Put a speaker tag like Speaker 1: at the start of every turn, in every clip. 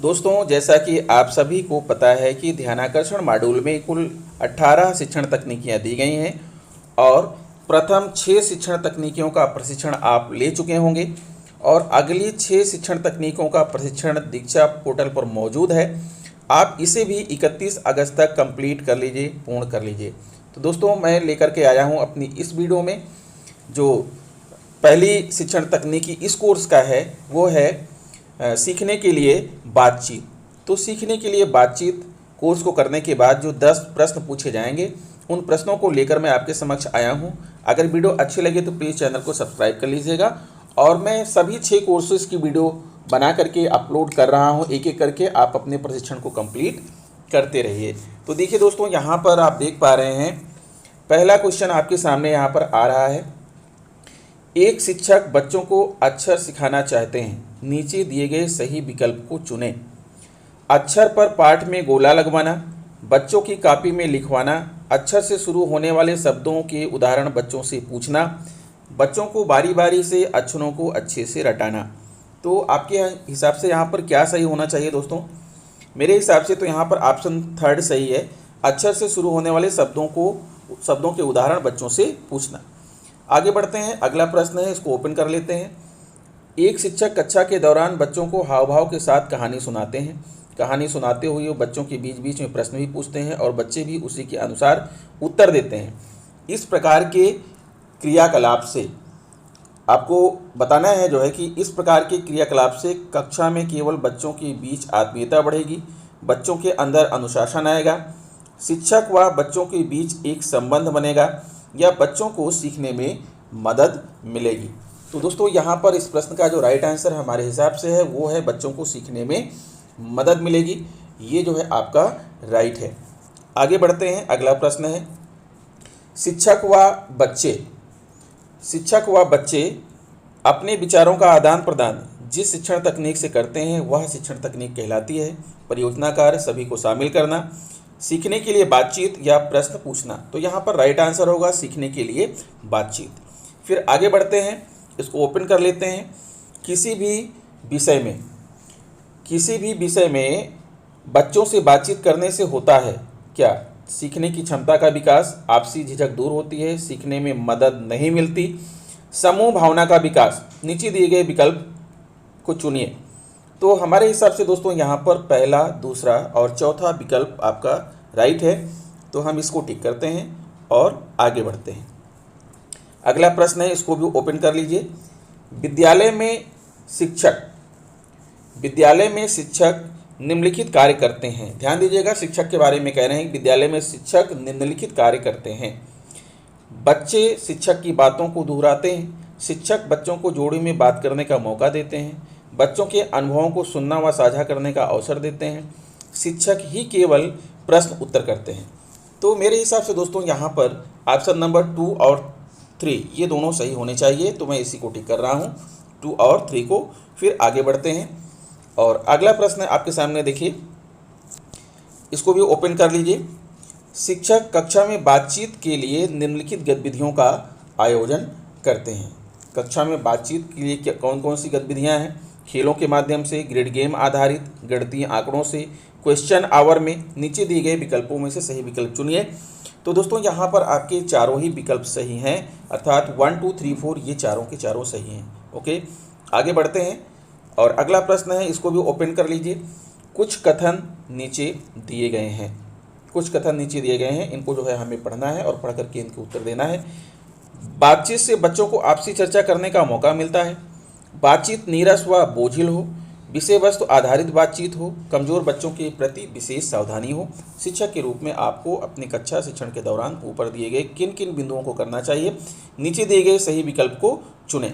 Speaker 1: दोस्तों, जैसा कि आप सभी को पता है कि ध्यानाकर्षण मॉड्यूल में कुल 18 शिक्षण तकनीकियाँ दी गई हैं और प्रथम 6 शिक्षण तकनीकियों का प्रशिक्षण आप ले चुके होंगे और अगली 6 शिक्षण तकनीकों का प्रशिक्षण दीक्षा पोर्टल पर मौजूद है। आप इसे भी 31 अगस्त तक कंप्लीट कर लीजिए, पूर्ण कर लीजिए। तो दोस्तों, मैं लेकर के आया हूँ अपनी इस वीडियो में जो पहली शिक्षण तकनीकी इस कोर्स का है वो है सीखने के लिए बातचीत। तो सीखने के लिए बातचीत कोर्स को करने के बाद जो 10 प्रश्न पूछे जाएंगे, उन प्रश्नों को लेकर मैं आपके समक्ष आया हूं। अगर वीडियो अच्छी लगे तो प्लीज़ चैनल को सब्सक्राइब कर लीजिएगा और मैं सभी 6 कोर्सेज़ की वीडियो बना करके अपलोड कर रहा हूं, एक एक करके आप अपने प्रशिक्षण को कंप्लीट करते रहिए। तो देखिए दोस्तों, यहाँ पर आप देख पा रहे हैं पहला क्वेश्चन आपके सामने यहाँ पर आ रहा है। एक शिक्षक बच्चों को अक्षर सिखाना चाहते हैं, नीचे दिए गए सही विकल्प को चुनें। अक्षर पर पाठ में गोला लगवाना, बच्चों की कॉपी में लिखवाना, अक्षर से शुरू होने वाले शब्दों के उदाहरण बच्चों से पूछना, बच्चों को बारी बारी से अक्षरों को अच्छे से रटाना। तो आपके हिसाब से यहाँ पर क्या सही होना चाहिए दोस्तों? मेरे हिसाब से तो यहाँ पर ऑप्शन 3 सही है। अक्षर से शुरू होने वाले शब्दों के उदाहरण बच्चों से पूछना। आगे बढ़ते हैं, अगला प्रश्न है, इसको ओपन कर लेते हैं। एक शिक्षक कक्षा के दौरान बच्चों को हाव भाव के साथ कहानी सुनाते हैं। कहानी सुनाते हुए वो बच्चों के बीच बीच में प्रश्न भी पूछते हैं और बच्चे भी उसी के अनुसार उत्तर देते हैं। इस प्रकार के क्रियाकलाप से आपको बताना है जो है कि इस प्रकार के क्रियाकलाप से कक्षा में केवल बच्चों के बीच आत्मीयता बढ़ेगी, बच्चों के अंदर अनुशासन आएगा, शिक्षक व बच्चों के बीच एक संबंध बनेगा या बच्चों को सीखने में मदद मिलेगी। तो दोस्तों, यहाँ पर इस प्रश्न का जो राइट आंसर हमारे हिसाब से है वो है बच्चों को सीखने में मदद मिलेगी। ये जो है आपका राइट है। आगे बढ़ते हैं, अगला प्रश्न है, शिक्षक व बच्चे अपने विचारों का आदान प्रदान जिस शिक्षण तकनीक से करते हैं वह शिक्षण तकनीक कहलाती है। परियोजना कार्य, सभी को शामिल करना, सीखने के लिए बातचीत या प्रश्न पूछना। तो यहाँ पर राइट आंसर होगा सीखने के लिए बातचीत। फिर आगे बढ़ते हैं, इसको ओपन कर लेते हैं। किसी भी विषय में बच्चों से बातचीत करने से होता है क्या? सीखने की क्षमता का विकास, आपसी झिझक दूर होती है, सीखने में मदद नहीं मिलती, समूह भावना का विकास। नीचे दिए गए विकल्प को चुनिए। तो हमारे हिसाब से दोस्तों यहाँ पर पहला, दूसरा और चौथा विकल्प आपका राइट है। तो हम इसको टिक करते हैं और आगे बढ़ते हैं। अगला प्रश्न है, इसको भी ओपन कर लीजिए। विद्यालय में शिक्षक निम्नलिखित कार्य करते हैं। ध्यान दीजिएगा, शिक्षक के बारे में कह रहे हैं। विद्यालय में शिक्षक निम्नलिखित कार्य करते हैं। बच्चे शिक्षक की बातों को दोहराते हैं, शिक्षक बच्चों को जोड़ी में बात करने का मौका देते हैं, बच्चों के अनुभवों को सुनना व साझा करने का अवसर देते हैं, शिक्षक ही केवल प्रश्न उत्तर करते हैं। तो मेरे हिसाब से दोस्तों यहाँ पर ऑप्शन नंबर 2 और 3 ये दोनों सही होने चाहिए। तो मैं इसी को टिक कर रहा हूँ, 2 और 3 को। फिर आगे बढ़ते हैं और अगला प्रश्न आपके सामने देखिए, इसको भी ओपन कर लीजिए। शिक्षक कक्षा में बातचीत के लिए निम्नलिखित गतिविधियों का आयोजन करते हैं। कक्षा में बातचीत के लिए कौन कौन सी गतिविधियाँ हैं? खेलों के माध्यम से, ग्रिड गेम आधारित, गणितीय आंकड़ों से, क्वेश्चन आवर में। नीचे दिए गए विकल्पों में से सही विकल्प चुनिए। तो दोस्तों, यहाँ पर आपके चारों ही विकल्प सही हैं, अर्थात 1 2 3 4 ये चारों के चारों सही हैं। ओके, आगे बढ़ते हैं और अगला प्रश्न है, इसको भी ओपन कर लीजिए। कुछ कथन नीचे दिए गए हैं, इनको जो है हमें पढ़ना है और पढ़ करके इनके उत्तर देना है। बातचीत से बच्चों को आपसी चर्चा करने का मौका मिलता है। बातचीत नीरस व बोझिल हो, विषय वस्तु आधारित बातचीत हो, कमज़ोर बच्चों के प्रति विशेष सावधानी हो। शिक्षक के रूप में आपको अपनी कक्षा शिक्षण के दौरान ऊपर दिए गए किन किन बिंदुओं को करना चाहिए? नीचे दिए गए सही विकल्प को चुनें।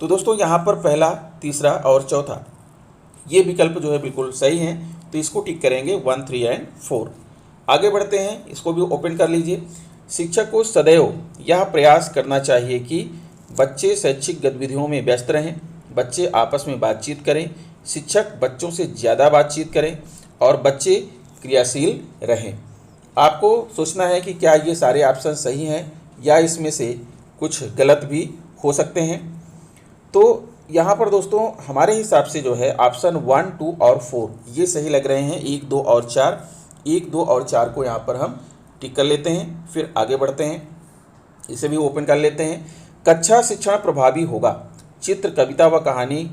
Speaker 1: तो दोस्तों, यहाँ पर पहला, तीसरा और चौथा ये विकल्प जो है बिल्कुल सही हैं। तो इसको टिक करेंगे 1 3 और 4। आगे बढ़ते हैं, इसको भी ओपन कर लीजिए। शिक्षक को सदैव यह प्रयास करना चाहिए कि बच्चे शैक्षिक गतिविधियों में व्यस्त रहें, बच्चे आपस में बातचीत करें, शिक्षक बच्चों से ज़्यादा बातचीत करें और बच्चे क्रियाशील रहें। आपको सोचना है कि क्या ये सारे ऑप्शन सही हैं या इसमें से कुछ गलत भी हो सकते हैं। तो यहाँ पर दोस्तों हमारे हिसाब से जो है ऑप्शन 1, 2 और 4 ये सही लग रहे हैं। 1, 2 और 4, 1, 2 और 4 को यहाँ पर हम टिक कर लेते हैं। फिर आगे बढ़ते हैं, इसे भी ओपन कर लेते हैं। कक्षा शिक्षण प्रभावी होगा चित्र, कविता व कहानी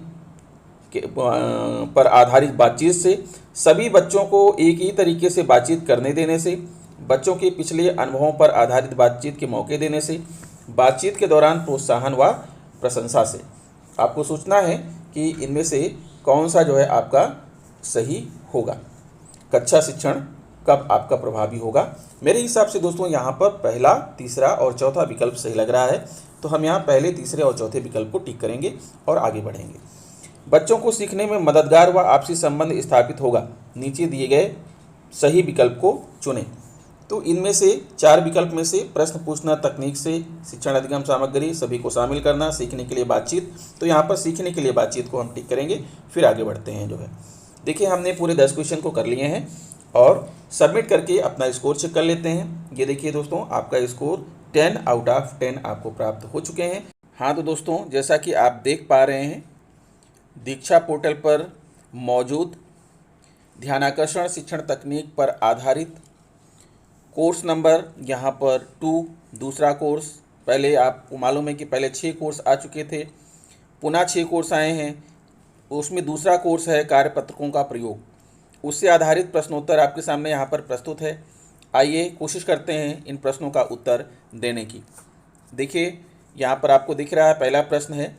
Speaker 1: पर आधारित बातचीत से, सभी बच्चों को एक ही तरीके से बातचीत करने देने से, बच्चों के पिछले अनुभवों पर आधारित बातचीत के मौके देने से, बातचीत के दौरान प्रोत्साहन व प्रशंसा से। आपको सोचना है कि इनमें से कौन सा जो है आपका सही होगा। कक्षा शिक्षण कब आपका प्रभावी होगा। मेरे हिसाब से दोस्तों यहाँ पर पहला, तीसरा और चौथा विकल्प सही लग रहा है, तो हम यहाँ पहले, तीसरे और चौथे विकल्प को टिक करेंगे और आगे बढ़ेंगे। बच्चों को सीखने में मददगार व आपसी संबंध स्थापित होगा, नीचे दिए गए सही विकल्प को चुनें। तो इनमें से 4 विकल्प में से प्रश्न पूछना तकनीक से, शिक्षण अधिगम सामग्री, सभी को शामिल करना, सीखने के लिए बातचीत, तो यहाँ पर सीखने के लिए बातचीत को हम टिक करेंगे। फिर आगे बढ़ते हैं जो है। देखिए हमने पूरे 10 क्वेश्चन को कर लिए हैं और सबमिट करके अपना स्कोर चेक कर लेते हैं। ये देखिए दोस्तों आपका स्कोर 10 आउट ऑफ 10 आपको प्राप्त हो चुके हैं। हाँ तो दोस्तों जैसा कि आप देख पा रहे हैं, दीक्षा पोर्टल पर मौजूद ध्यानाकर्षण शिक्षण तकनीक पर आधारित कोर्स नंबर यहाँ पर 2 दूसरा कोर्स, पहले आपको मालूम है कि पहले 6 कोर्स आ चुके थे, पुनः 6 कोर्स आए हैं। उसमें दूसरा कोर्स है कार्यपत्रकों का प्रयोग, उससे आधारित प्रश्नोत्तर आपके सामने यहाँ पर प्रस्तुत है। आइए कोशिश करते हैं इन प्रश्नों का उत्तर देने की। देखिए यहाँ पर आपको दिख रहा है, पहला प्रश्न है,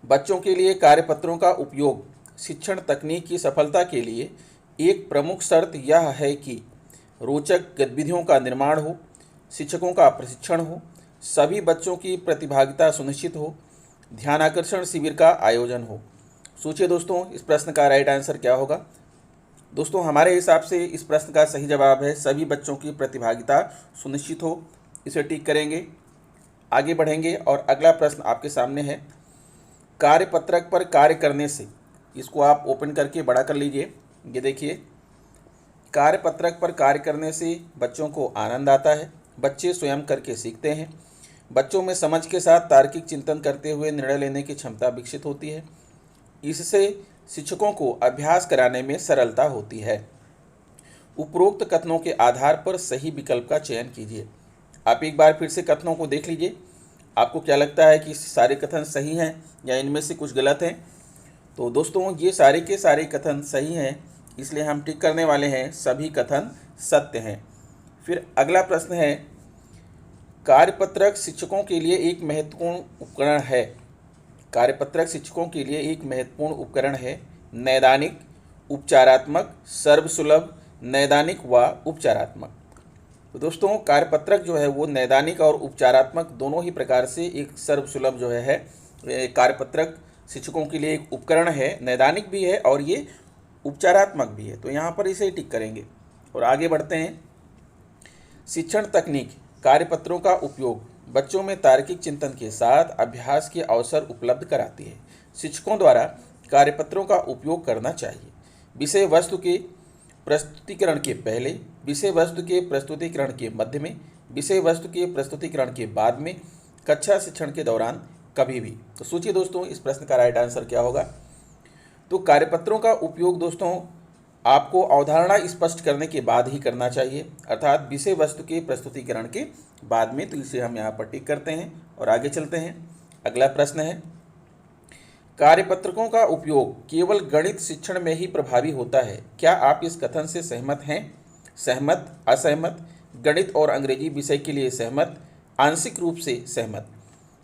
Speaker 1: बच्चों के लिए कार्यपत्रों का उपयोग शिक्षण तकनीक की सफलता के लिए एक प्रमुख शर्त यह है कि रोचक गतिविधियों का निर्माण हो, शिक्षकों का प्रशिक्षण हो, सभी बच्चों की प्रतिभागिता सुनिश्चित हो, ध्यानाकर्षण शिविर का आयोजन हो। सोचिए दोस्तों इस प्रश्न का राइट आंसर क्या होगा। दोस्तों हमारे हिसाब से इस प्रश्न का सही जवाब है सभी बच्चों की प्रतिभागिता सुनिश्चित हो, इसे टिक करेंगे। आगे बढ़ेंगे और अगला प्रश्न आपके सामने है, कार्यपत्रक पर कार्य करने से, इसको आप ओपन करके बड़ा कर लीजिए। ये देखिए, कार्यपत्रक पर कार्य करने से बच्चों को आनंद आता है, बच्चे स्वयं करके सीखते हैं, बच्चों में समझ के साथ तार्किक चिंतन करते हुए निर्णय लेने की क्षमता विकसित होती है, इससे शिक्षकों को अभ्यास कराने में सरलता होती है। उपरोक्त कथनों के आधार पर सही विकल्प का चयन कीजिए। आप एक बार फिर से कथनों को देख लीजिए, आपको क्या लगता है कि सारे कथन सही हैं या इनमें से कुछ गलत हैं। तो दोस्तों ये सारे के सारे कथन सही हैं, इसलिए हम टिक करने वाले हैं सभी कथन सत्य हैं। फिर अगला प्रश्न है, कार्यपत्रक शिक्षकों के लिए एक महत्वपूर्ण उपकरण है। कार्यपत्रक शिक्षकों के लिए एक महत्वपूर्ण उपकरण है। नैदानिक, उपचारात्मक, सर्वसुलभ, नैदानिक व उपचारात्मक। तो दोस्तों कार्यपत्रक जो है वो नैदानिक और उपचारात्मक दोनों ही प्रकार से एक सर्वसुलभ जो है कार्यपत्रक शिक्षकों के लिए एक उपकरण है। नैदानिक भी है और ये उपचारात्मक भी है, तो यहाँ पर इसे टिक करेंगे और आगे बढ़ते हैं। शिक्षण तकनीक कार्यपत्रों का उपयोग बच्चों में तार्किक चिंतन के साथ अभ्यास के अवसर उपलब्ध कराती है। शिक्षकों द्वारा कार्यपत्रों का उपयोग करना चाहिए। विषय वस्तु के प्रस्तुतिकरण के पहले, विषय वस्तु के प्रस्तुतिकरण के मध्य में, विषय वस्तु के प्रस्तुतिकरण के बाद में, कक्षा शिक्षण के दौरान कभी भी। तो सोचिए दोस्तों इस प्रश्न का राइट आंसर क्या होगा। तो कार्यपत्रों का उपयोग दोस्तों आपको अवधारणा स्पष्ट करने के बाद ही करना चाहिए, अर्थात विषय वस्तु के प्रस्तुतिकरण के बाद में। तो इसे हम यहाँ पर टिक करते हैं और आगे चलते हैं। अगला प्रश्न है, कार्यपत्रकों का उपयोग केवल गणित शिक्षण में ही प्रभावी होता है। क्या आप इस कथन से सहमत हैं? सहमत, असहमत, गणित और अंग्रेजी विषय के लिए सहमत, आंशिक रूप से सहमत।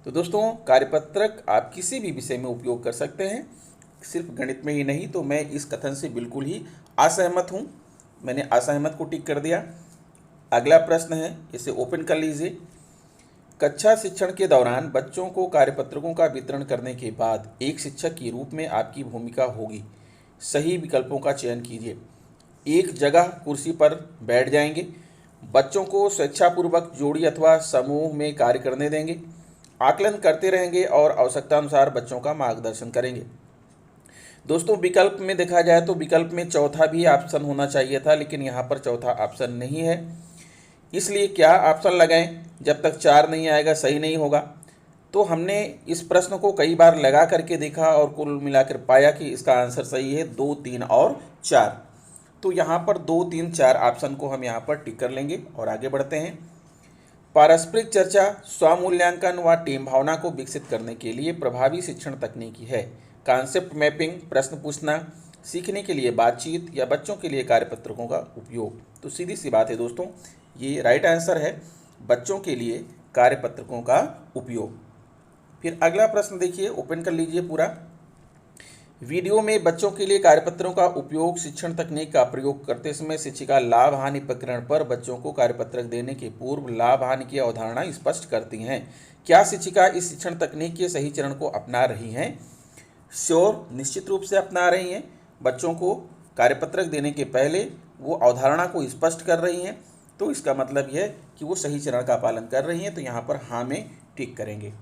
Speaker 1: तो दोस्तों कार्यपत्रक आप किसी भी विषय में उपयोग कर सकते हैं, सिर्फ गणित में ही नहीं। तो मैं इस कथन से बिल्कुल ही असहमत हूँ, मैंने असहमत को टिक कर दिया। अगला प्रश्न है, इसे ओपन कर लीजिए। कक्षा शिक्षण के दौरान बच्चों को कार्यपत्रकों का वितरण करने के बाद एक शिक्षक के रूप में आपकी भूमिका होगी। सही विकल्पों का चयन कीजिए। एक जगह कुर्सी पर बैठ जाएंगे, बच्चों को स्वेच्छापूर्वक जोड़ी अथवा समूह में कार्य करने देंगे, आकलन करते रहेंगे और आवश्यकतानुसार बच्चों का मार्गदर्शन करेंगे। दोस्तों विकल्प में देखा जाए तो विकल्प में चौथा भी ऑप्शन होना चाहिए था, लेकिन यहाँ पर चौथा ऑप्शन नहीं है, इसलिए क्या ऑप्शन लगाएं, जब तक 4 नहीं आएगा सही नहीं होगा। तो हमने इस प्रश्न को कई बार लगा करके देखा और कुल मिलाकर पाया कि इसका आंसर सही है 2, 3 और 4। तो यहाँ पर 2, 3, 4 ऑप्शन को हम यहाँ पर टिक कर लेंगे और आगे बढ़ते हैं। पारस्परिक चर्चा स्वमूल्यांकन व टीम भावना को विकसित करने के लिए प्रभावी शिक्षण तकनीकी है। कॉन्सेप्ट मैपिंग, प्रश्न पूछना, सीखने के लिए बातचीत या बच्चों के लिए कार्यपत्रकों का उपयोग। तो सीधी सी बात है दोस्तों, ये राइट आंसर है, बच्चों के लिए कार्यपत्रकों का उपयोग। फिर अगला प्रश्न देखिए, ओपन कर लीजिए पूरा। वीडियो में बच्चों के लिए कार्यपत्रों का उपयोग शिक्षण तकनीक का प्रयोग करते समय शिक्षिका लाभ हानि प्रकरण पर बच्चों को कार्यपत्रक देने के पूर्व लाभ हानि की अवधारणा स्पष्ट करती हैं। क्या शिक्षिका इस शिक्षण तकनीक के सही चरण को अपना रही हैं? श्योर, निश्चित रूप से अपना रही हैं। बच्चों को कार्यपत्रक देने के पहले वो अवधारणा को स्पष्ट कर रही हैं, तो इसका मतलब यह कि वो सही चरण का पालन कर रही हैं। तो यहाँ पर हाँ में टिक करेंगे।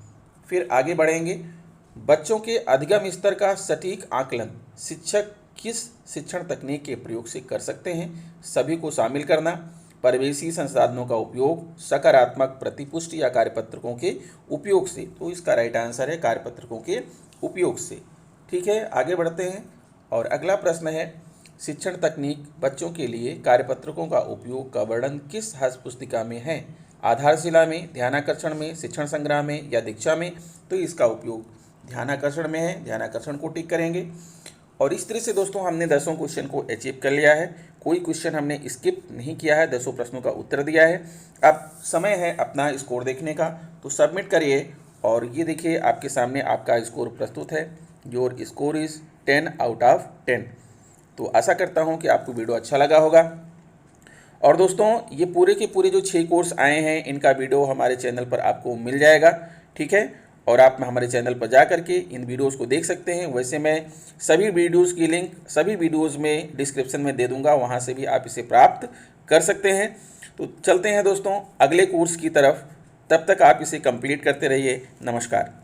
Speaker 1: फिर आगे बढ़ेंगे। बच्चों के अधिगम स्तर का सटीक आकलन शिक्षक किस शिक्षण तकनीक के प्रयोग से कर सकते हैं? सभी को शामिल करना, परिवेशी संसाधनों का उपयोग, सकारात्मक प्रतिपुष्टि या कार्यपत्रकों के उपयोग से। तो इसका राइट आंसर है कार्यपत्रकों के उपयोग से। ठीक है, आगे बढ़ते हैं और अगला प्रश्न है, शिक्षण तकनीक बच्चों के लिए कार्यपत्रकों का उपयोग का वर्णन किस हस्त पुस्तिका में है? आधारशिला में, ध्यानाकर्षण में, शिक्षण संग्रह में या दीक्षा में? तो इसका उपयोग ध्यानाकर्षण में है, ध्यानाकर्षण को टिक करेंगे। और इस तरह से दोस्तों हमने 10 क्वेश्चन को अचीव कर लिया है। कोई क्वेश्चन हमने स्किप नहीं किया है, 10 प्रश्नों का उत्तर दिया है। अब समय है अपना स्कोर देखने का, तो सबमिट करिए। और ये देखिए आपके सामने आपका स्कोर प्रस्तुत है। Your score is 10 out of 10। तो आशा करता हूँ कि आपको वीडियो अच्छा लगा होगा। और दोस्तों ये पूरे के पूरे जो 6 कोर्स आए हैं, इनका वीडियो हमारे चैनल पर आपको मिल जाएगा। ठीक है, और आप हमारे चैनल पर जा करके इन वीडियोस को देख सकते हैं। वैसे मैं सभी वीडियोस की लिंक सभी वीडियोस में डिस्क्रिप्शन में दे दूंगा, वहां से भी आप इसे प्राप्त कर सकते हैं। तो चलते हैं दोस्तों अगले कोर्स की तरफ, तब तक आप इसे कंप्लीट करते रहिए। नमस्कार।